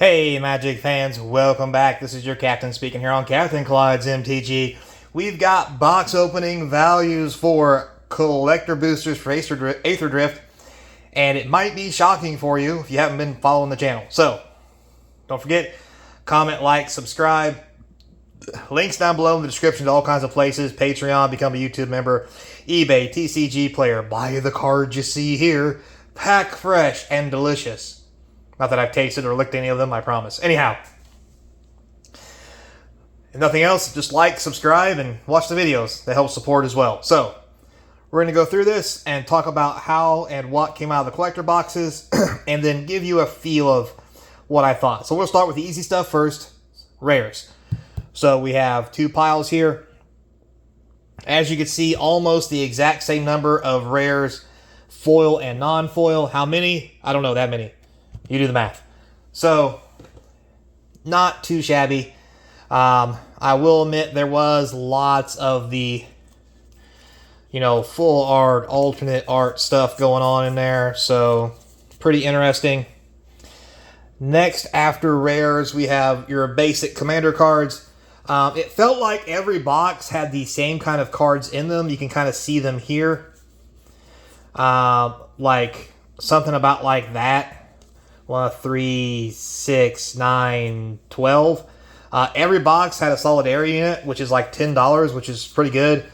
Hey Magic fans, welcome back. This is your captain speaking here on CapnclydesMTG. We've got box opening values for collector boosters for aetherdrift, and it might be shocking for you if you haven't been following the channel. So, don't forget, comment, like, subscribe. Links down below in the description to all kinds of places. Patreon, become a YouTube member, eBay, TCG player, buy the cards you see here. Pack fresh and delicious. Not that I've tasted or licked any of them, I promise. Anyhow, if nothing else, just like, subscribe, and watch the videos. They help support as well. So, we're going to go through this and talk about how and what came out of the collector boxes, and then give you a feel of what I thought. So we'll start with the easy stuff first, rares. So we have two piles here. As you can see, almost the exact same number of rares, foil and non-foil. How many? I don't know that many. You do the math. So, not too shabby. I will admit there was lots of the, full art, alternate art stuff going on in there. So, pretty interesting. Next, after rares, we have your basic commander cards. It felt like every box had the same kind of cards in them. You can kind of see them here. Like something about like that. 1, 3, 6, 9, 12. Every box had a solidarity in it, which is like $10, which is pretty good.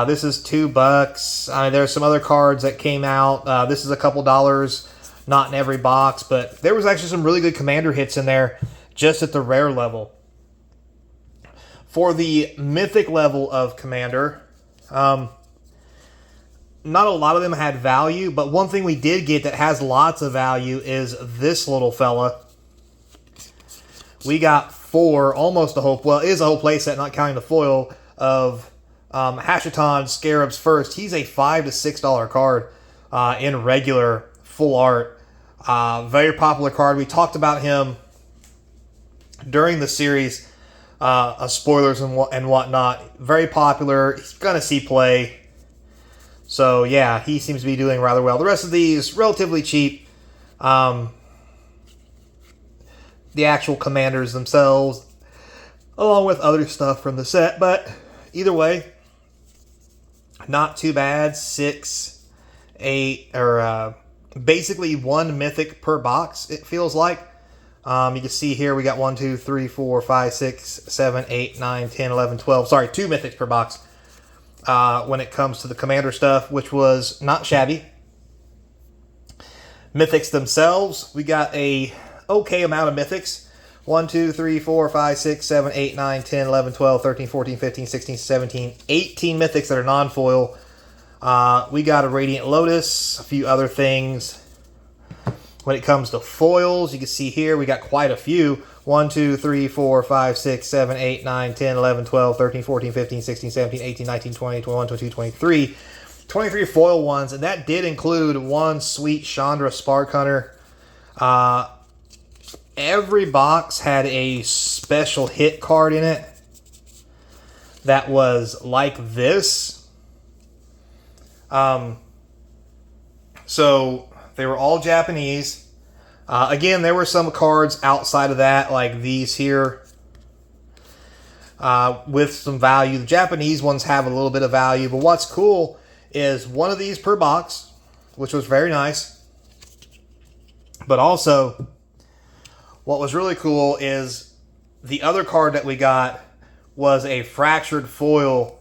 This is $2. There's some other cards that came out. This is a couple dollars, not in every box, but there was actually some really good commander hits in there just at the rare level. For the mythic level of commander, not a lot of them had value, but one thing we did get that has lots of value is this little fella. We got 4, almost a whole, well, it is a whole playset, not counting the foil, of Hashaton Scarab's First. He's a $5 to $6 card in regular full art. Very popular card. We talked about him during the series, spoilers and whatnot. Very popular. He's going to see play. So, yeah, he seems to be doing rather well. The rest of these, relatively cheap. The actual commanders themselves, along with other stuff from the set. But, either way, not too bad. 6, 8, or basically 1 mythic per box, it feels like. You can see here we got 1, 2, 3, 4, 5, 6, 7, 8, 9, 10, 11, 12. Sorry, 2 mythics per box. When it comes to the commander stuff, which was not shabby. Mythics themselves, we got a okay amount of mythics. 1, 2, 3, 4, 5, 6, 7, 8, 9, 10, 11, 12, 13, 14, 15, 16, 17, 18 mythics that are non-foil. We got a Radiant Lotus, a few other things. When it comes to foils, you can see here we got quite a few. 1, 2, 3, 4, 5, 6, 7, 8, 9, 10, 11, 12, 13, 14, 15, 16, 17, 18, 19, 20, 21, 22, 23. 23 foil ones, and that did include 1 sweet Chandra Spark Hunter. Every box had a special hit card in it that was like this. So they were all Japanese. Again, there were some cards outside of that, like these here, with some value. The Japanese ones have a little bit of value, but what's cool is 1 of these per box, which was very nice. But also, what was really cool is the other card that we got was a Fractured Foil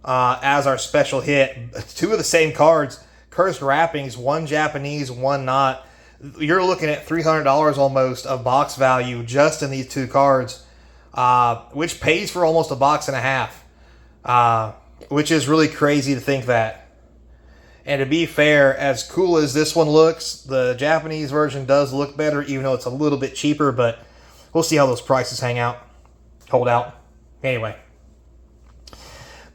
as our special hit. 2 of the same cards, Cursed Wrappings, 1 Japanese, 1 not. You're looking at $300 almost of box value just in these 2 cards, which pays for almost a box and a half, which is really crazy to think that. And to be fair, as cool as this one looks, the Japanese version does look better, even though it's a little bit cheaper, but we'll see how those prices hold out. Anyway.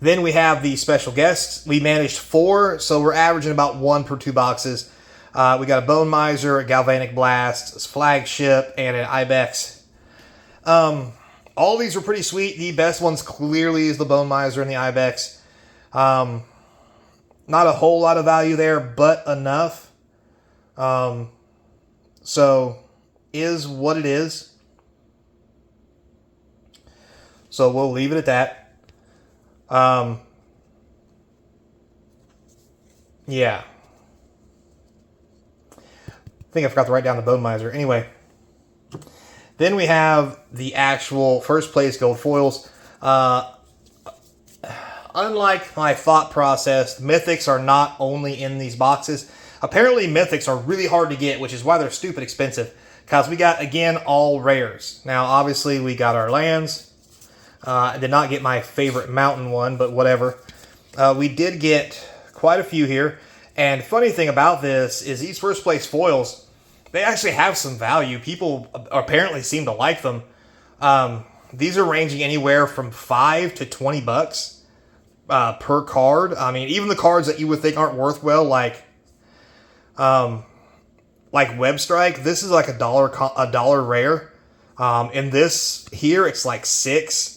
Then we have the special guests. We managed 4, so we're averaging about 1 per 2 boxes. We got a Bone Miser, a Galvanic Blast, a Flagship, and an Ibex. All these were pretty sweet. The best ones clearly is the Bone Miser and the Ibex. Not a whole lot of value there, but enough. So, is what it is. So we'll leave it at that. Yeah. I think I forgot to write down the Bone Miser. Anyway. Then we have the actual first place gold foils. Unlike my thought process, mythics are not only in these boxes. Apparently mythics are really hard to get, which is why they're stupid expensive. Because we got, again, all rares. Now, obviously, we got our lands. I did not get my favorite mountain one, but whatever. We did get quite a few here. And funny thing about this is these first place foils, they actually have some value. People apparently seem to like them. These are ranging anywhere from $5 to $20 per card. I mean, even the cards that you would think aren't worth well, like Web Strike, this is like a dollar rare. In this here, it's like $6.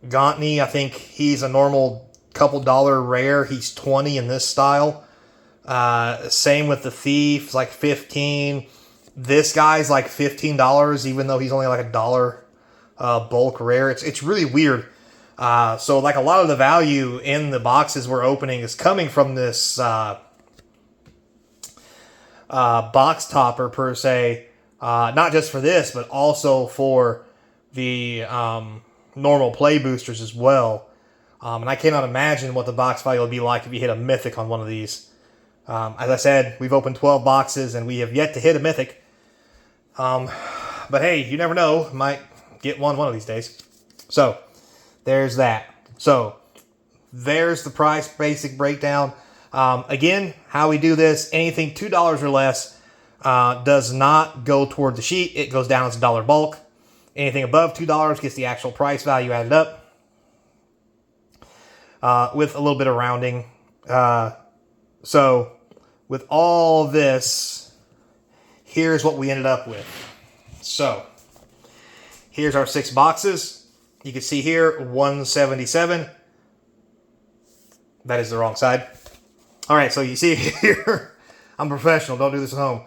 Gauntney, I think he's a normal couple dollar rare. He's $20 in this style. Same with the Thief, it's like $15. This guy's like $15, even though he's only like a dollar bulk rare. It's really weird. So like a lot of the value in the boxes we're opening is coming from this box topper per se. Not just for this, but also for the normal play boosters as well. And I cannot imagine what the box value will be like if you hit a mythic on one of these. As I said, we've opened 12 boxes and we have yet to hit a mythic. But hey, you never know. Might get one of these days. So, there's that. So, there's the price basic breakdown. Again, how we do this, anything $2 or less does not go toward the sheet. It goes down as a dollar bulk. Anything above $2 gets the actual price value added up. With a little bit of rounding. So, with all this, here's what we ended up with. So, here's our 6 boxes. You can see here, 177. That is the wrong side. All right, so you see here, I'm professional, don't do this at home.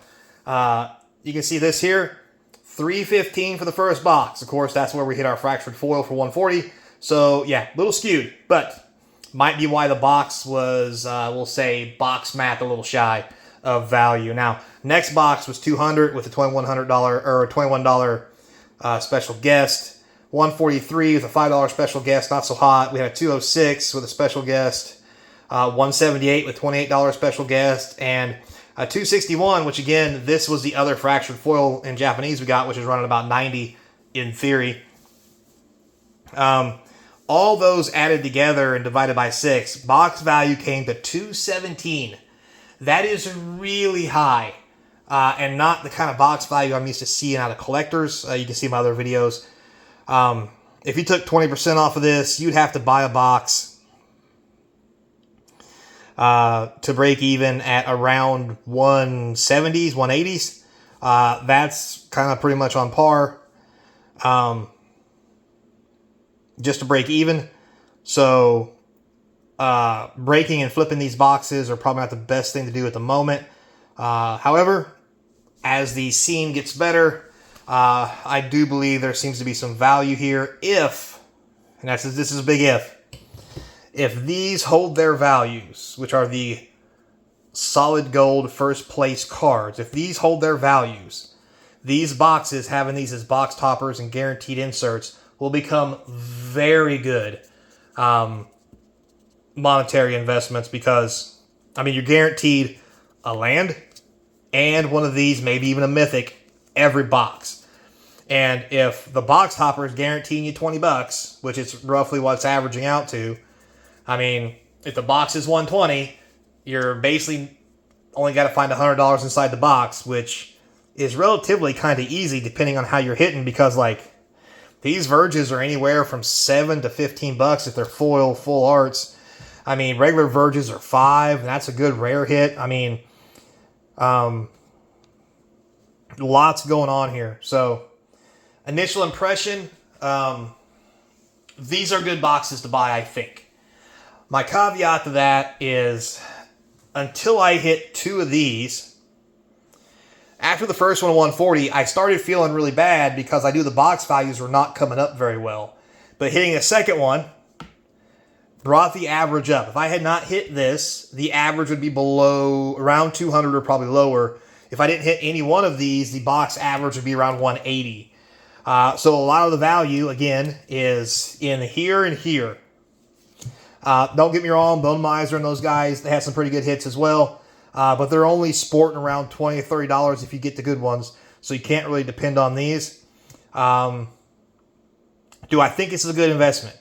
You can see this here, 315 for the first box. Of course, that's where we hit our fractured foil for 140. So, yeah, a little skewed, but might be why the box was, we'll say, box math a little shy of value. Now, next box was 200 with a $2,100 or $21 special guest. 143 with a $5 special guest, not so hot. We had a 206 with a special guest. 178 with $28 special guest, and a 261, which again, this was the other fractured foil in Japanese we got, which is running about 90 in theory. All those added together and divided by 6, box value came to 217. That is really high, and not the kind of box value I'm used to seeing out of collectors. You can see my other videos. If you took 20% off of this, you'd have to buy a box to break even at around 170s, 180s. That's kind of pretty much on par. Just to break even. So, breaking and flipping these boxes are probably not the best thing to do at the moment. However, as the scene gets better, I do believe there seems to be some value here if, and this is a big if these hold their values, which are the solid gold first place cards, if these hold their values, these boxes, having these as box toppers and guaranteed inserts, will become very good monetary investments because, I mean, you're guaranteed a land and one of these, maybe even a mythic, every box. And if the box topper is guaranteeing you $20, which is roughly what it's averaging out to, I mean, if the box is 120, you're basically only got to find $100 inside the box, which is relatively kind of easy depending on how you're hitting, because like these Verges are anywhere from $7 to $15 if they're foil full arts. I mean, regular Verges are $5, and that's a good rare hit. I mean, lots going on here. So, initial impression, these are good boxes to buy, I think. My caveat to that is, until I hit 2 of these, After the first one at 140, I started feeling really bad because I knew the box values were not coming up very well. But hitting the second one brought the average up. If I had not hit this, the average would be below, around 200 or probably lower. If I didn't hit any one of these, the box average would be around 180. So a lot of the value, again, is in here and here. Don't get me wrong, Bone Miser and those guys, they have some pretty good hits as well. But they're only sporting around $20, $30 if you get the good ones. So you can't really depend on these. Do I think this is a good investment?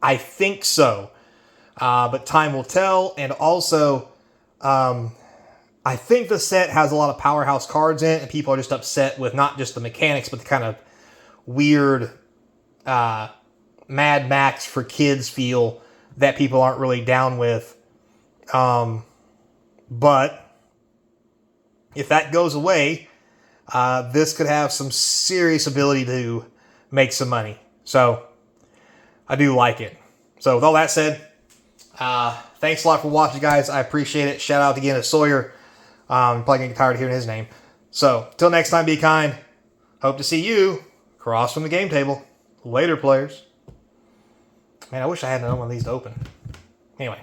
I think so. But time will tell. And also, I think the set has a lot of powerhouse cards in it. And people are just upset with not just the mechanics, but the kind of weird Mad Max for kids feel that people aren't really down with. But if that goes away, this could have some serious ability to make some money. So I do like it. So with all that said, thanks a lot for watching, guys. I appreciate it. Shout out again to Sawyer. I'm probably getting tired of hearing his name. So till next time, be kind. Hope to see you across from the game table. Later, players. Man, I wish I had another one of these to open. Anyway.